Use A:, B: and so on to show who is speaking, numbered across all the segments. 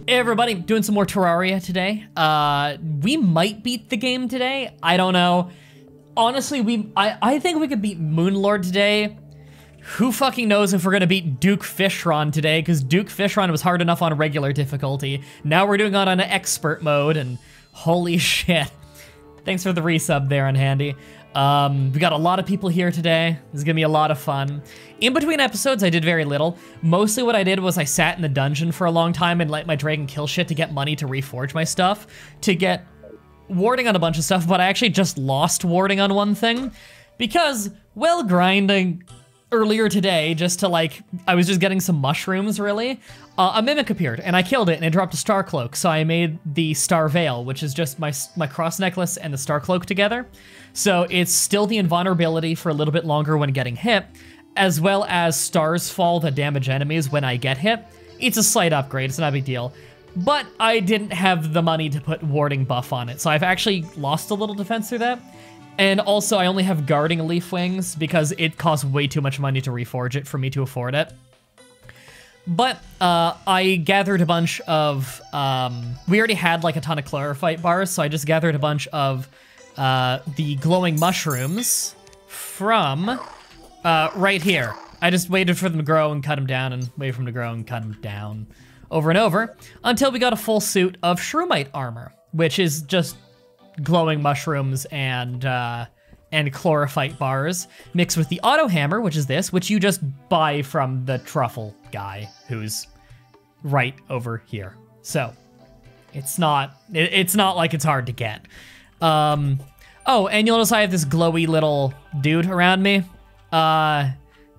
A: Hey everybody, doing some more Terraria today. We might beat the game today. I don't know. Honestly, I think we could beat Moonlord today. Who fucking knows if we're gonna beat Duke Fishron today, because Duke Fishron was hard enough on regular difficulty. Now we're doing it on an expert mode, and holy shit. Thanks for the resub there, Unhandy. We got a lot of people here today. This is gonna be a lot of fun. In between episodes, I did very little. Mostly what I did was I sat in the dungeon for a long time and let my dragon kill shit to get money to reforge my stuff, to get warding on a bunch of stuff, but I actually just lost warding on one thing because, well, grinding earlier today just to I was just getting some mushrooms, really. A mimic appeared and I killed it and it dropped a star cloak, so I made the star veil, which is just my cross necklace and the star cloak together. So it's still the invulnerability for a little bit longer when getting hit, as well as stars fall that damage enemies when I get hit. It's a slight upgrade, it's not a big deal. But I didn't have the money to put warding buff on it, so I've actually lost a little defense through that. And also, I only have guarding leaf wings because it costs way too much money to reforge it for me to afford it. But I gathered a bunch of, we already had a ton of chlorophyte bars, so I just gathered a bunch of the glowing mushrooms from right here. I just waited for them to grow and cut them down, and waited for them to grow and cut them down over and over until we got a full suit of shroomite armor, which is just glowing mushrooms and chlorophyte bars mixed with the auto hammer, which is this, which you just buy from the truffle guy who's right over here. So it's not like it's hard to get. Oh, and you'll notice I have this glowy little dude around me.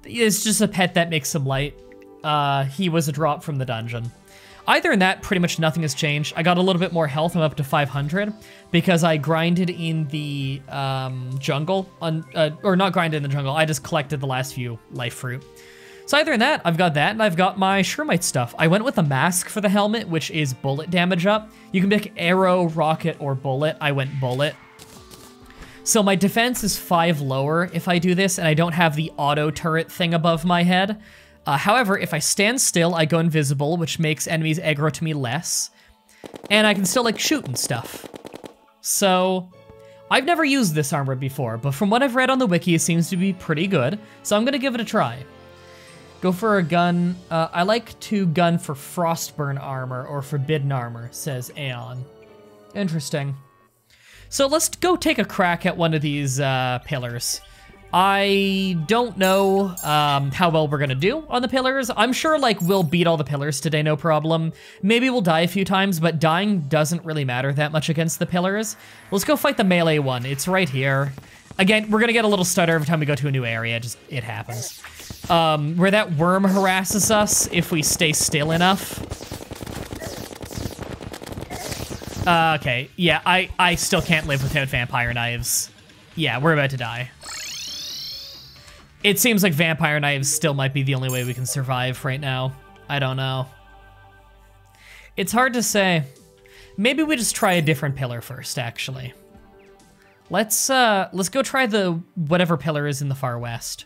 A: It's just a pet that makes some light. He was a drop from the dungeon. Either in that, pretty much nothing has changed. I got a little bit more health. I'm up to 500 because I grinded in the jungle, or not grinded in the jungle. I just collected the last few life fruit. So either in that, I've got that, and I've got my shroomite stuff. I went with a mask for the helmet, which is bullet damage up. You can pick arrow, rocket, or bullet. I went bullet. So my defense is 5 lower if I do this, and I don't have the auto turret thing above my head. However, if I stand still, I go invisible, which makes enemies aggro to me less. And I can still, shoot and stuff. So, I've never used this armor before, but from what I've read on the wiki, it seems to be pretty good. So I'm gonna give it a try. Go for a gun. I like to gun for frostburn armor or forbidden armor, says Aeon. Interesting. So let's go take a crack at one of these pillars. I don't know how well we're gonna do on the pillars. I'm sure we'll beat all the pillars today, no problem. Maybe we'll die a few times, but dying doesn't really matter that much against the pillars. Let's go fight the melee one. It's right here. Again, we're gonna get a little stutter every time we go to a new area. It happens. Where that worm harasses us if we stay still enough. Okay, yeah, I still can't live without vampire knives. Yeah, we're about to die. It seems like vampire knives still might be the only way we can survive right now. I don't know. It's hard to say. Maybe we just try a different pillar first, actually. Let's go try the whatever pillar is in the far west.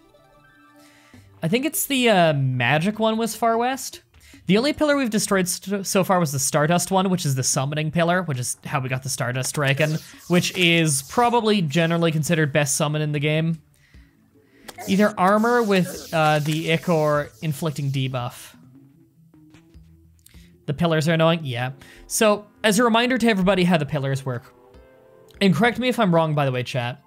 A: I think it's the magic one was far west. The only pillar we've destroyed so far was the Stardust one, which is the summoning pillar, which is how we got the Stardust Dragon, which is probably generally considered best summon in the game. Either armor with the ick or inflicting debuff. The pillars are annoying? Yeah. So, as a reminder to everybody how the pillars work. And correct me if I'm wrong, by the way, chat.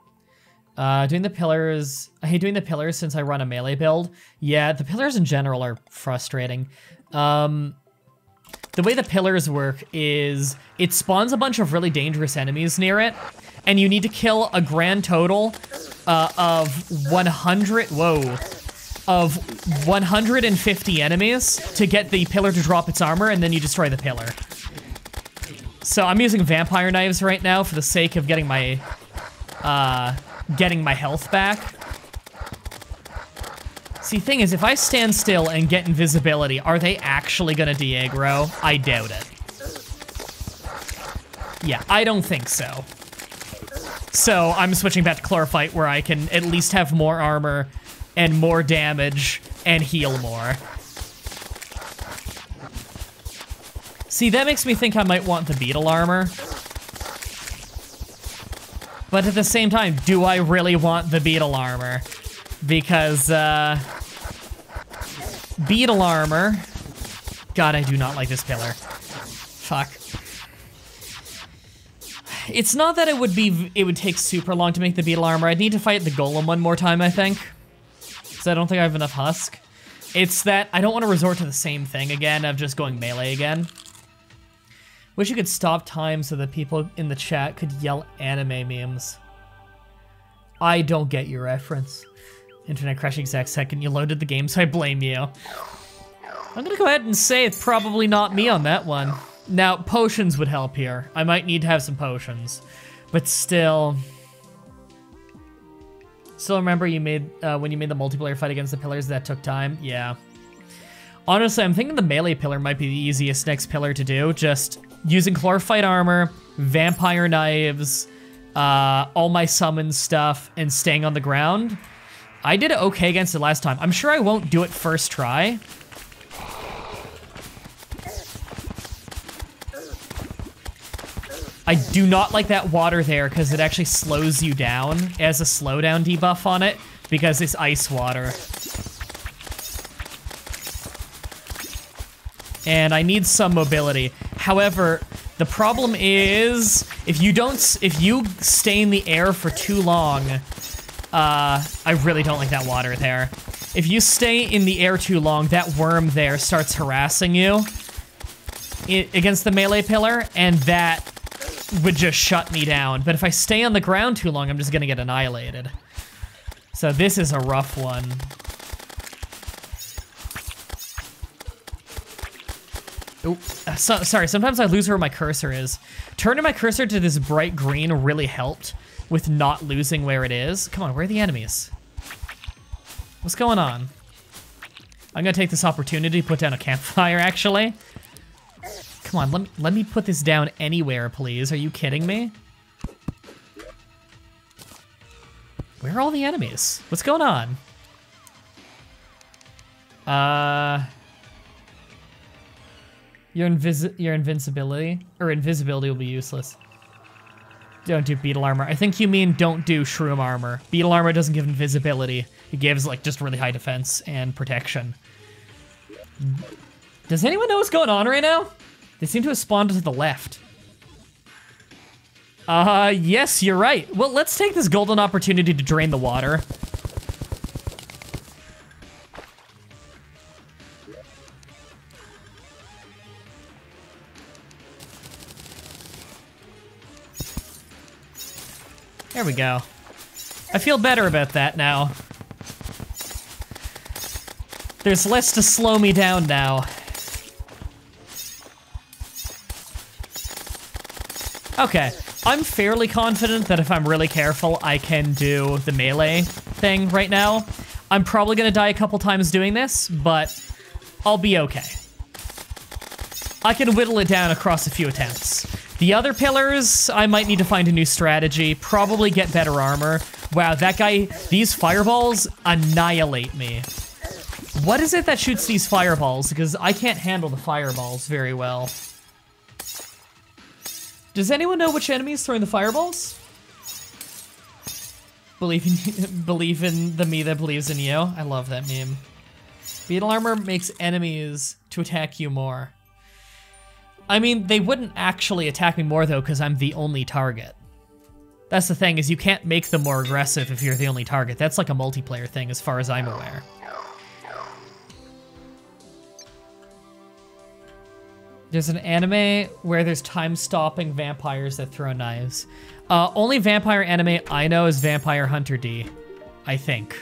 A: Doing the pillars... I hate doing the pillars since I run a melee build. Yeah, the pillars in general are frustrating. The way the pillars work is it spawns a bunch of really dangerous enemies near it, and you need to kill a grand total of 150 enemies to get the pillar to drop its armor, and then you destroy the pillar. So I'm using vampire knives right now for the sake of getting my health back. See, thing is, if I stand still and get invisibility, are they actually gonna de-aggro? I doubt it. Yeah, I don't think so. So I'm switching back to chlorophyte where I can at least have more armor and more damage and heal more. See, that makes me think I might want the beetle armor. But at the same time, do I really want the beetle armor? Because, beetle armor... God, I do not like this pillar. Fuck. It's not that it would take super long to make the beetle armor. I'd need to fight the golem one more time, I think. So I don't think I have enough husk. It's that I don't want to resort to the same thing again of just going melee again. Wish you could stop time so that people in the chat could yell anime memes. I don't get your reference. Internet crashing exact second you loaded the game, so I blame you. I'm gonna go ahead and say it's probably not me on that one. Now, potions would help here. I might need to have some potions, but still. Still remember you made, when you made the multiplayer fight against the pillars, that took time? Yeah. Honestly, I'm thinking the melee pillar might be the easiest next pillar to do. Just using chlorophyte armor, vampire knives, all my summon stuff, and staying on the ground. I did okay against it last time. I'm sure I won't do it first try. I do not like that water there because it actually slows you down. It has a slowdown debuff on it because it's ice water. And I need some mobility. However, the problem is if you stay in the air for too long, I really don't like that water there. If you stay in the air too long, that worm there starts harassing you against the melee pillar, and that would just shut me down. But if I stay on the ground too long, I'm just gonna get annihilated. So this is a rough one. Oh, sorry, sometimes I lose where my cursor is. Turning my cursor to this bright green really helped with not losing where it is. Come on, where are the enemies? What's going on? I'm gonna take this opportunity to put down a campfire, actually. Come on, let me put this down anywhere, please. Are you kidding me? Where are all the enemies? What's going on? Your invisibility will be useless. Don't do beetle armor. I think you mean don't do shroom armor. Beetle armor doesn't give invisibility. It gives like just really high defense and protection. Does anyone know what's going on right now? They seem to have spawned to the left. Yes, you're right. Well, let's take this golden opportunity to drain the water. There we go. I feel better about that now. There's less to slow me down now. Okay, I'm fairly confident that if I'm really careful, I can do the melee thing right now. I'm probably gonna die a couple times doing this, but I'll be okay. I can whittle it down across a few attempts. The other pillars, I might need to find a new strategy, probably get better armor. Wow, that guy, these fireballs annihilate me. What is it that shoots these fireballs? Because I can't handle the fireballs very well. Does anyone know which enemy is throwing the fireballs? Believe in the me that believes in you. I love that meme. Beetle armor makes enemies to attack you more. I mean, they wouldn't actually attack me more though, because I'm the only target. That's the thing, is you can't make them more aggressive if you're the only target. That's like a multiplayer thing as far as I'm aware. There's an anime where there's time-stopping vampires that throw knives. Only vampire anime I know is Vampire Hunter D, I think.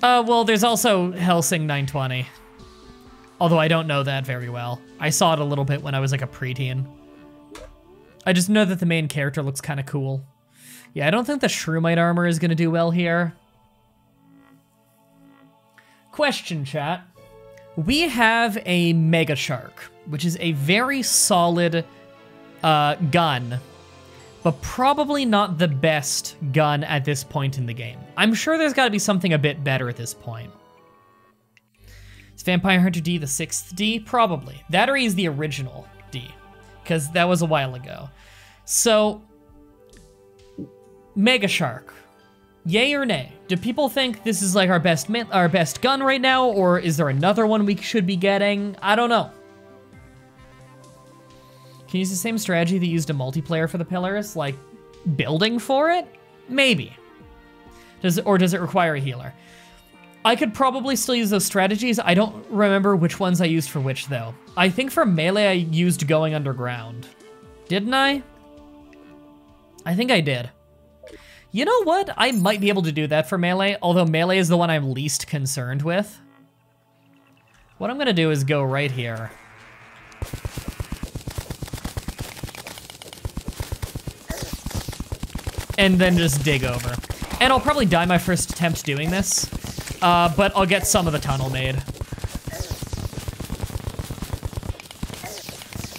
A: Well, there's also Hellsing 920. Although I don't know that very well. I saw it a little bit when I was like a preteen. I just know that the main character looks kind of cool. Yeah, I don't think the Shroomite armor is gonna do well here. Question, chat. We have a Mega Shark, which is a very solid gun, but probably not the best gun at this point in the game. I'm sure there's gotta be something a bit better at this point. Is Vampire Hunter D the 6th D? Probably. That or he's the original D, because that was a while ago. So, Mega Shark. Yay or nay? Do people think this is like our best gun right now, or is there another one we should be getting? I don't know. Can you use the same strategy that used a multiplayer for the pillars, like building for it? Maybe. Does it require a healer? I could probably still use those strategies. I don't remember which ones I used for which though. I think for melee I used going underground. Didn't I? I think I did. You know what? I might be able to do that for melee, although melee is the one I'm least concerned with. What I'm gonna do is go right here. And then just dig over. And I'll probably die my first attempt doing this, but I'll get some of the tunnel made.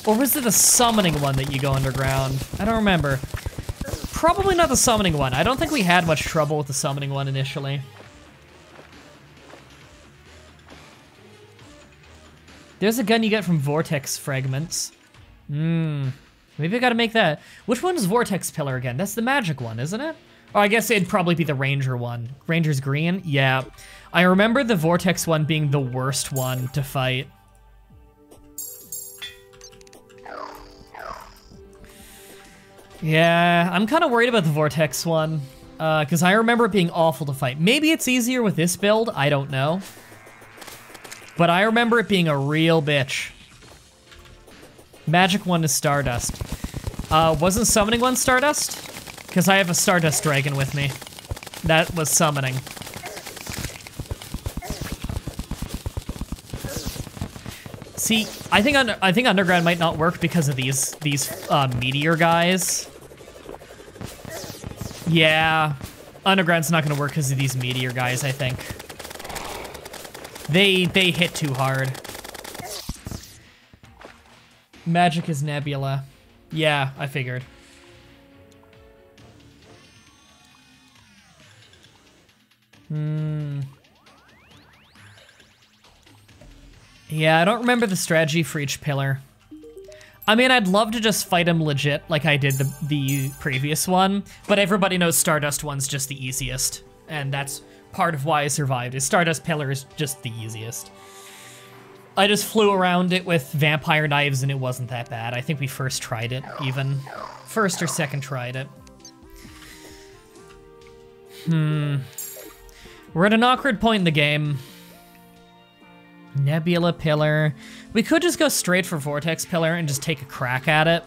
A: Or was it the summoning one that you go underground? I don't remember. Probably not the summoning one. I don't think we had much trouble with the summoning one initially. There's a gun you get from vortex fragments. Maybe I gotta make that. Which one is vortex pillar again? That's the magic one, isn't it? Oh, I guess it'd probably be the ranger one. Ranger's green? Yeah. I remember the vortex one being the worst one to fight. Yeah, I'm kind of worried about the vortex one, because I remember it being awful to fight. Maybe it's easier with this build, I don't know. But I remember it being a real bitch. Magic one is Stardust. Wasn't summoning one Stardust? Because I have a Stardust Dragon with me. That was summoning. See, I think underground might not work because of these meteor guys. Yeah, underground's not gonna work because of these meteor guys, I think. They hit too hard. Magic is Nebula. Yeah, I figured. Yeah, I don't remember the strategy for each pillar. I mean, I'd love to just fight him legit like I did the previous one, but everybody knows Stardust one's just the easiest, and that's part of why I survived, is Stardust pillar is just the easiest. I just flew around it with vampire knives and it wasn't that bad. I think we first tried it, even. First or second tried it. We're at an awkward point in the game. Nebula pillar. We could just go straight for vortex pillar and just take a crack at it.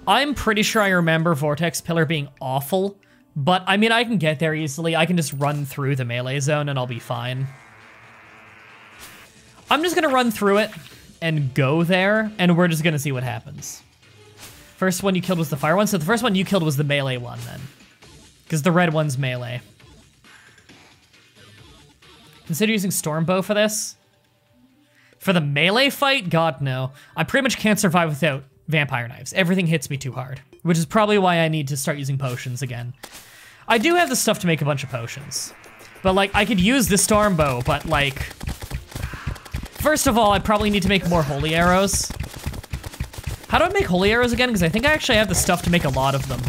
A: I'm pretty sure I remember vortex pillar being awful, but I mean, I can get there easily. I can just run through the melee zone and I'll be fine. I'm just gonna run through it and go there, and we're just gonna see what happens. First one you killed was the fire one, so the first one you killed was the melee one then. Because the red one's melee. Consider using Stormbow for this. For the melee fight? God, no. I pretty much can't survive without vampire knives. Everything hits me too hard, which is probably why I need to start using potions again. I do have the stuff to make a bunch of potions. But, like, I could use the Stormbow, but, like... First of all, I probably need to make more holy arrows. How do I make holy arrows again? Because I think I actually have the stuff to make a lot of them.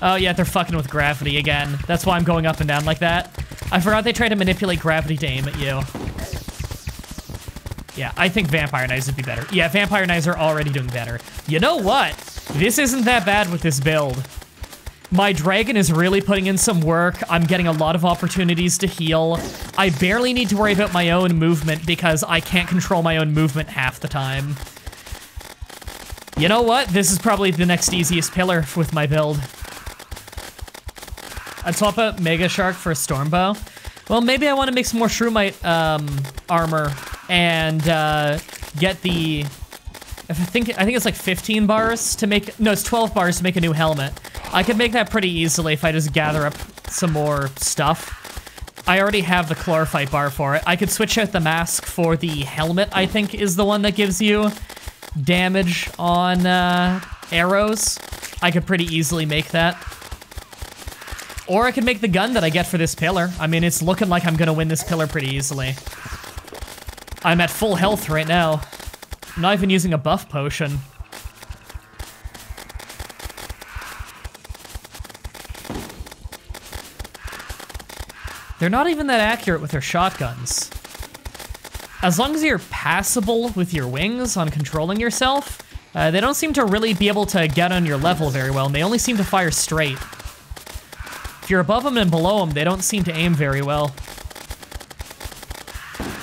A: Oh yeah, they're fucking with gravity again. That's why I'm going up and down like that. I forgot they tried to manipulate gravity to aim at you. Yeah, I think vampire knives would be better. Yeah, vampire knives are already doing better. You know what? This isn't that bad with this build. My dragon is really putting in some work. I'm getting a lot of opportunities to heal. I barely need to worry about my own movement because I can't control my own movement half the time. You know what? This is probably the next easiest pillar with my build. I'd swap out Mega Shark for a Stormbow. Well, maybe I want to make some more Shroomite armor and get the... I think it's like 15 bars to make... No, it's 12 bars to make a new helmet. I could make that pretty easily if I just gather up some more stuff. I already have the Chlorophyte bar for it. I could switch out the mask for the helmet, I think, is the one that gives you damage on arrows. I could pretty easily make that. Or I could make the gun that I get for this pillar. I mean, it's looking like I'm gonna win this pillar pretty easily. I'm at full health right now. I'm not even using a buff potion. They're not even that accurate with their shotguns. As long as you're passable with your wings on controlling yourself, they don't seem to really be able to get on your level very well, and they only seem to fire straight. If you're above them and below them, they don't seem to aim very well.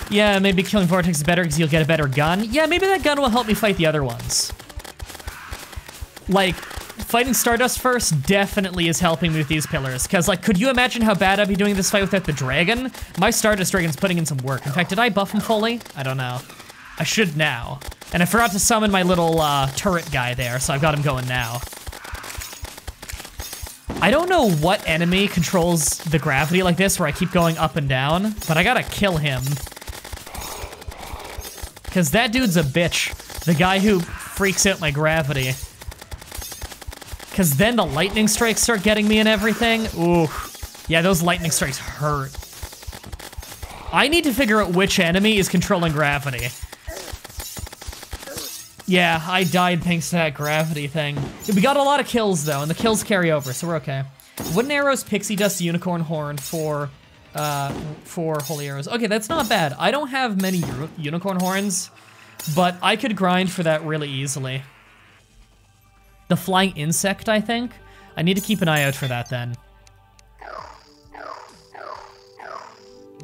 A: Yeah, maybe killing Vortex is better because you'll get a better gun. Yeah, maybe that gun will help me fight the other ones. Like, fighting Stardust first definitely is helping me with these pillars. Because, like, could you imagine how bad I'd be doing this fight without the dragon? My Stardust Dragon's putting in some work. In fact, did I buff him fully? I don't know. I should now. And I forgot to summon my little turret guy there, so I've got him going now. I don't know what enemy controls the gravity like this, where I keep going up and down, but I gotta kill him. Because that dude's a bitch. The guy who freaks out my gravity. Because then the lightning strikes start getting me and everything. Ooh. Yeah, those lightning strikes hurt. I need to figure out which enemy is controlling gravity. Yeah, I died thanks to that gravity thing. We got a lot of kills, though, and the kills carry over, so we're okay. Wooden arrows, pixie dust, unicorn horn for holy arrows. Okay, that's not bad. I don't have many unicorn horns, but I could grind for that really easily. The flying insect, I think? I need to keep an eye out for that, then.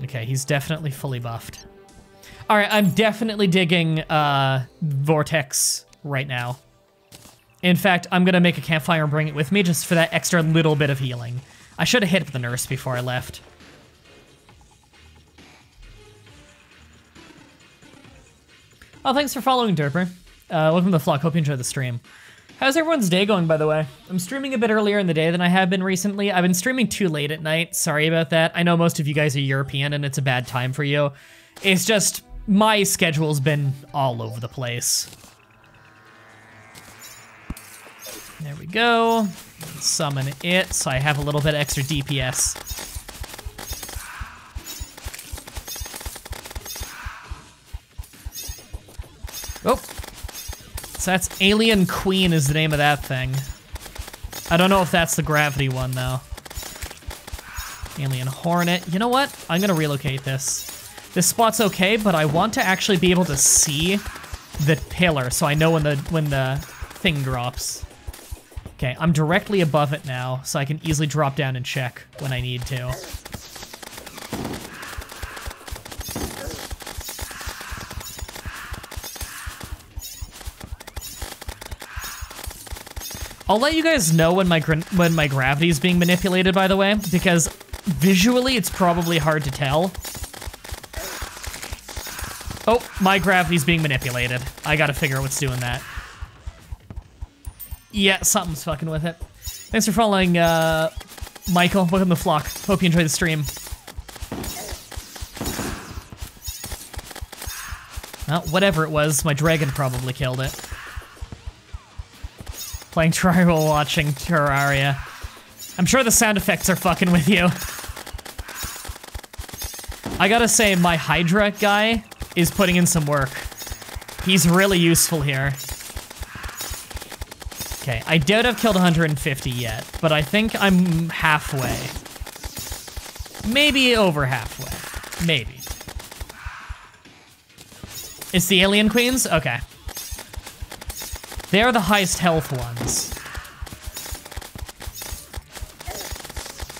A: Okay, he's definitely fully buffed. All right, I'm definitely digging vortex right now. In fact, I'm gonna make a campfire and bring it with me just for that extra little bit of healing. I should have hit the nurse before I left. Oh, thanks for following, Derper. Welcome to the flock. Hope you enjoyed the stream. How's everyone's day going, by the way? I'm streaming a bit earlier in the day than I have been recently. I've been streaming too late at night. Sorry about that. I know most of you guys are European and it's a bad time for you. It's just, my schedule's been all over the place. There we go. Summon it so I have a little bit extra DPS. Oh. So that's Alien Queen is the name of that thing. I don't know if that's the gravity one, though. Alien Hornet. You know what? I'm gonna relocate this. This spot's okay, but I want to actually be able to see the pillar so I know when the thing drops. Okay, I'm directly above it now, so I can easily drop down and check when I need to. I'll let you guys know when my gravity is being manipulated, by the way, because visually it's probably hard to tell. Oh, my gravity's being manipulated. I gotta figure out what's doing that. Yeah, something's fucking with it. Thanks for following, Michael. Welcome to the flock. Hope you enjoy the stream. Well, whatever it was, my dragon probably killed it. Playing Terraria while watching Terraria. I'm sure the sound effects are fucking with you. I gotta say, my Hydra guy is putting in some work. He's really useful here. Okay, I doubt I've killed 150 yet, but I think I'm halfway. Maybe over halfway. Maybe. It's the Alien Queens? Okay. They're the highest health ones.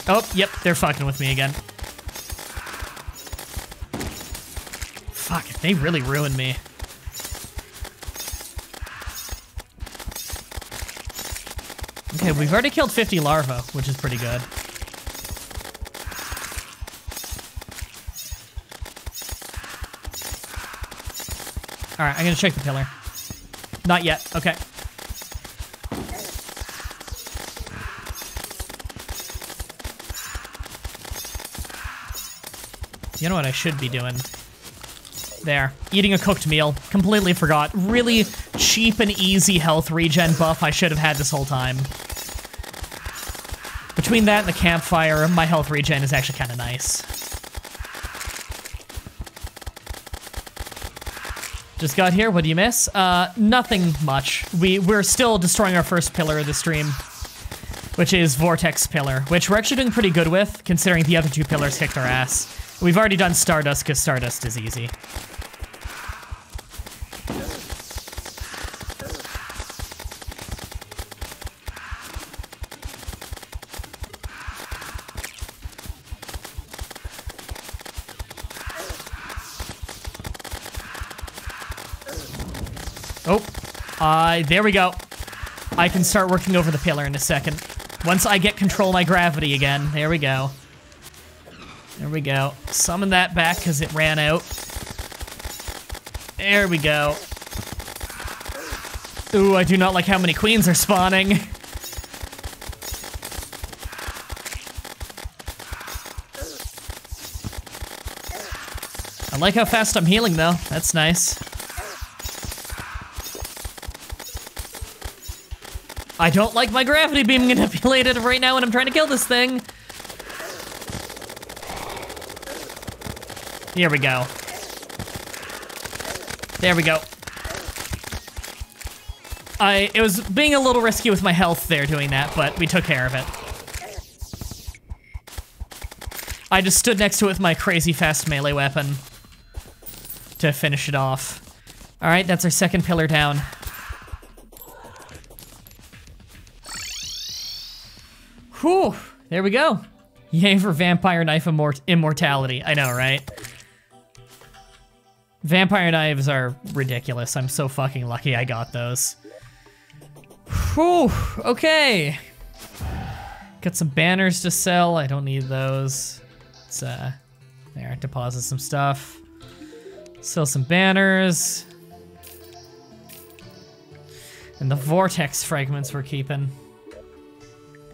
A: Oh, yep, they're fucking with me again. Fuck, they really ruined me. Okay, we've already killed 50 larvae, which is pretty good. Alright, I'm gonna check the pillar. Not yet, okay. You know what I should be doing? There, eating a cooked meal. Completely forgot. Really cheap and easy health regen buff I should have had this whole time. Between that and the campfire, my health regen is actually kind of nice. Just got here, what do you miss? Nothing much. We're still destroying our first pillar of the stream, which is Vortex Pillar, which we're actually doing pretty good with, considering the other 2 pillars kicked our ass. We've already done Stardust, because Stardust is easy. Oh, there we go. I can start working over the pillar in a second. Once I get control of my gravity again. There we go. There we go. Summon that back because it ran out. There we go. Ooh, I do not like how many queens are spawning. I like how fast I'm healing though. That's nice. I don't like my gravity being manipulated right now when I'm trying to kill this thing. Here we go. There we go. It was being a little risky with my health there doing that, but we took care of it. I just stood next to it with my crazy fast melee weapon to finish it off. All right, that's our second pillar down. Whew, there we go. Yay for Vampire Knife immortality. I know, right? Vampire Knives are ridiculous. I'm so fucking lucky I got those. Whew, okay. Got some banners to sell. I don't need those. Let's, there, deposit some stuff. Sell some banners. And the vortex fragments we're keeping.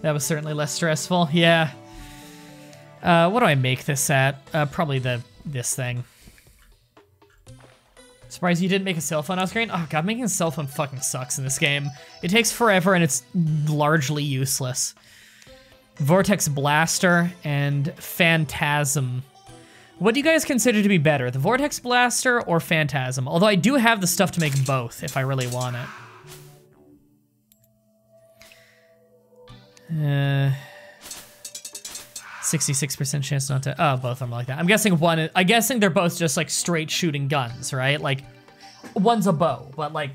A: That was certainly less stressful, yeah. What do I make this at? Probably this thing. Surprised you didn't make a cell phone on screen? Oh god, making a cell phone fucking sucks in this game. It takes forever and it's largely useless. Vortex Blaster and Phantasm. What do you guys consider to be better, the Vortex Blaster or Phantasm? Although I do have the stuff to make both if I really want it. 66% chance not to. Oh, both of them are like that. I'm guessing they're both just like straight shooting guns, right? Like, one's a bow, but like,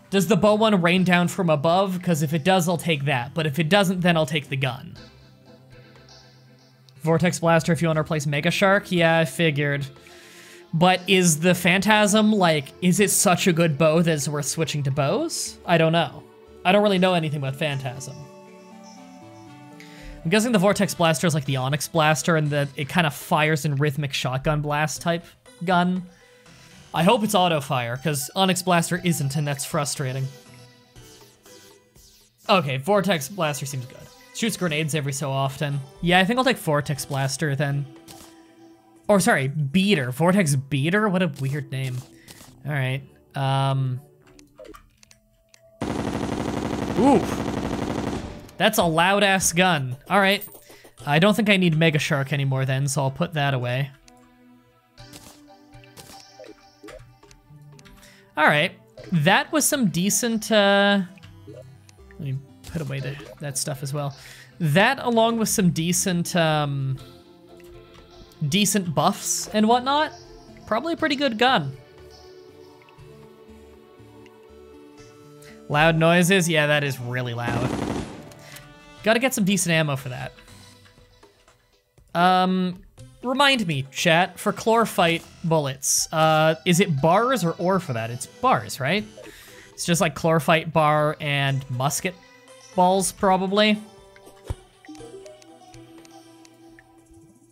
A: does the bow one rain down from above? Because if it does, I'll take that. But if it doesn't, then I'll take the gun. Vortex Blaster if you want to replace Mega Shark? Yeah, I figured. But is the Phantasm, like, is it such a good bow that it's worth switching to bows? I don't know. I don't really know anything about Phantasm. I'm guessing the Vortex Blaster is like the Onyx Blaster and that it kind of fires in rhythmic shotgun blast type gun. I hope it's auto fire, because Onyx Blaster isn't, and that's frustrating. Okay, Vortex Blaster seems good. Shoots grenades every so often. Yeah, I think I'll take Vortex Blaster then. Or sorry, Beater. Vortex Beater? What a weird name. All right. Ooh. That's a loud-ass gun. All right. I don't think I need Mega Shark anymore then, so I'll put that away. All right. That was some decent, let me put away that stuff as well. That, along with some decent, decent buffs and whatnot, probably a pretty good gun. Loud noises? Yeah, that is really loud. Gotta get some decent ammo for that. Remind me, chat, for Chlorophyte bullets, is it bars or ore for that? It's bars, right? It's just like Chlorophyte bar and musket balls, probably.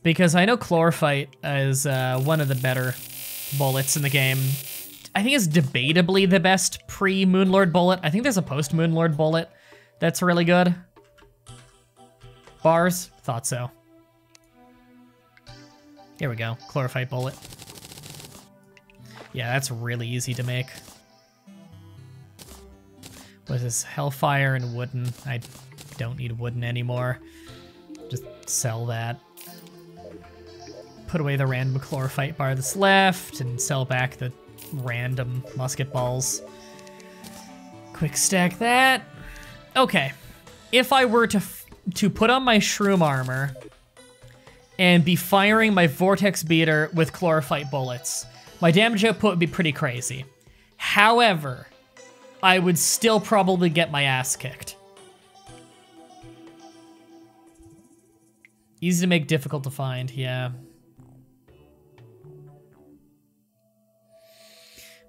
A: Because I know Chlorophyte is one of the better bullets in the game. I think it's debatably the best pre-Moonlord bullet. I think there's a post-Moonlord bullet that's really good. Bars? Thought so. Here we go. Chlorophyte bullet. Yeah, that's really easy to make. What is this? Hellfire and wooden. I don't need wooden anymore. Sell that. Put away the random chlorophyte bar that's left and sell back the random musket balls. Quick stack that. Okay. If I were to put on my shroom armor and be firing my vortex beater with chlorophyte bullets, my damage output would be pretty crazy. However, I would still probably get my ass kicked. Easy to make, difficult to find, yeah.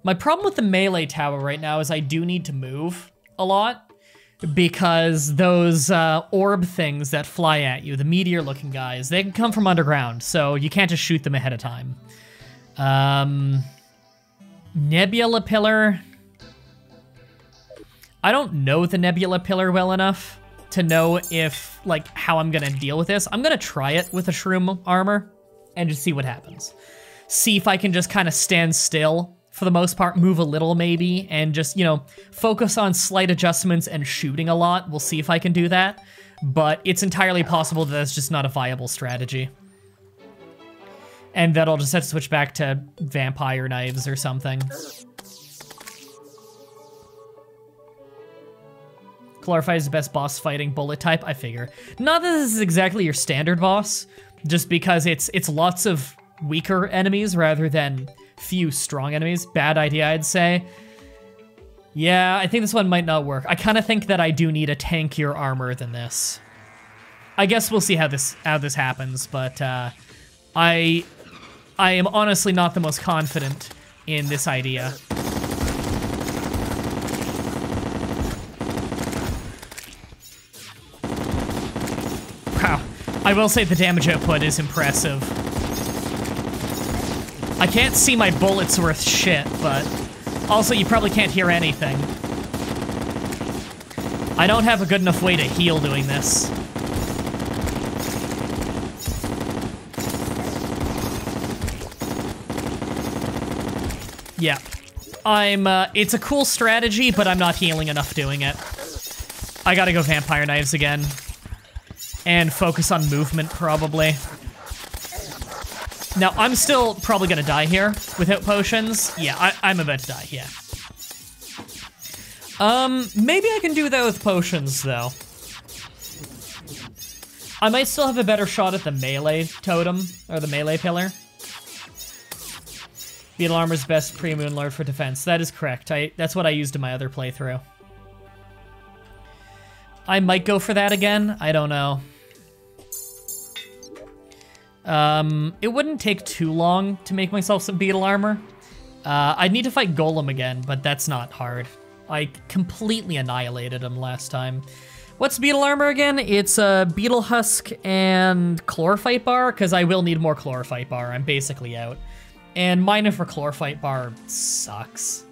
A: My problem with the melee tower right now is I do need to move a lot because those orb things that fly at you, the meteor-looking guys, they can come from underground, so you can't just shoot them ahead of time. Nebula Pillar. I don't know the Nebula Pillar well enough to know if, like, how I'm gonna deal with this. I'm gonna try it with a shroom armor and just see what happens. See if I can just kind of stand still for the most part, move a little maybe, and just, you know, focus on slight adjustments and shooting a lot. We'll see if I can do that, but it's entirely possible that that's just not a viable strategy. And that I'll just have to switch back to vampire knives or something. Chlorophyte is the best boss fighting bullet type, I figure. Not that this is exactly your standard boss, just because it's lots of weaker enemies rather than few strong enemies. Bad idea, I'd say. Yeah, I think this one might not work. I kind of think that I do need a tankier armor than this. I guess we'll see how this happens, but I am honestly not the most confident in this idea. Wow, I will say the damage output is impressive. I can't see my bullets worth shit, but also you probably can't hear anything. I don't have a good enough way to heal doing this. Yeah. It's a cool strategy, but I'm not healing enough doing it. I gotta go vampire knives again. And focus on movement, probably. Now, I'm still probably gonna die here without potions. Yeah, I'm about to die, yeah. Maybe I can do that with potions, though. I might still have a better shot at the melee totem, or the melee pillar. Beetle Armor's best pre-Moonlord for defense. That is correct. That's what I used in my other playthrough. I might go for that again. I don't know. It wouldn't take too long to make myself some beetle armor. I'd need to fight Golem again, but that's not hard. I completely annihilated him last time. What's beetle armor again? It's a beetle husk and chlorophyte bar, because I will need more chlorophyte bar. I'm basically out. And mine for chlorophyte bar sucks.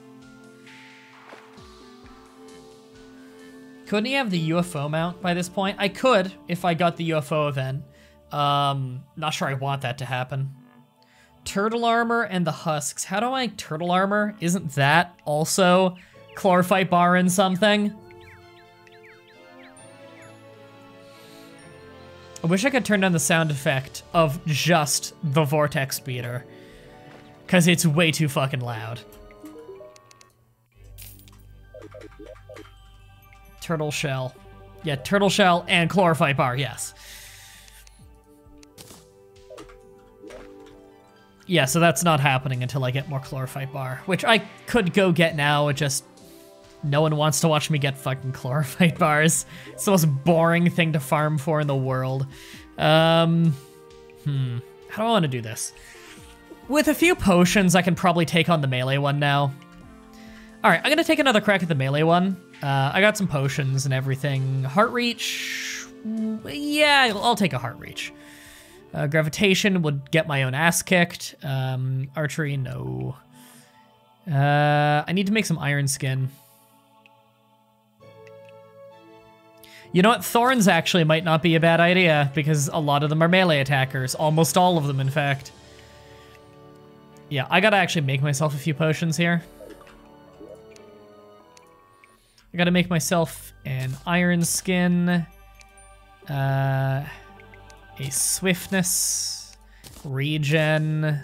A: Couldn't he have the UFO mount by this point? I could, if I got the UFO event. Not sure I want that to happen. Turtle armor and the husks. How do I turtle armor? Isn't that also chlorophyte bar and something? I wish I could turn down the sound effect of just the vortex beater, because it's way too fucking loud. Turtle shell. Yeah, turtle shell and chlorophyte bar, yes. Yeah, so that's not happening until I get more chlorophyte bar, which I could go get now, it just... no one wants to watch me get fucking chlorophyte bars. It's the most boring thing to farm for in the world. How do I want to do this? With a few potions, I can probably take on the melee one now. Alright, I'm gonna take another crack at the melee one. I got some potions and everything. Heart Reach? Yeah, I'll take a Heart Reach. Gravitation would get my own ass kicked. Archery, no. I need to make some iron skin. You know what? Thorns actually might not be a bad idea, because a lot of them are melee attackers. Almost all of them, in fact. Yeah, I gotta actually make myself a few potions here. I gotta make myself an iron skin. a swiftness, regen,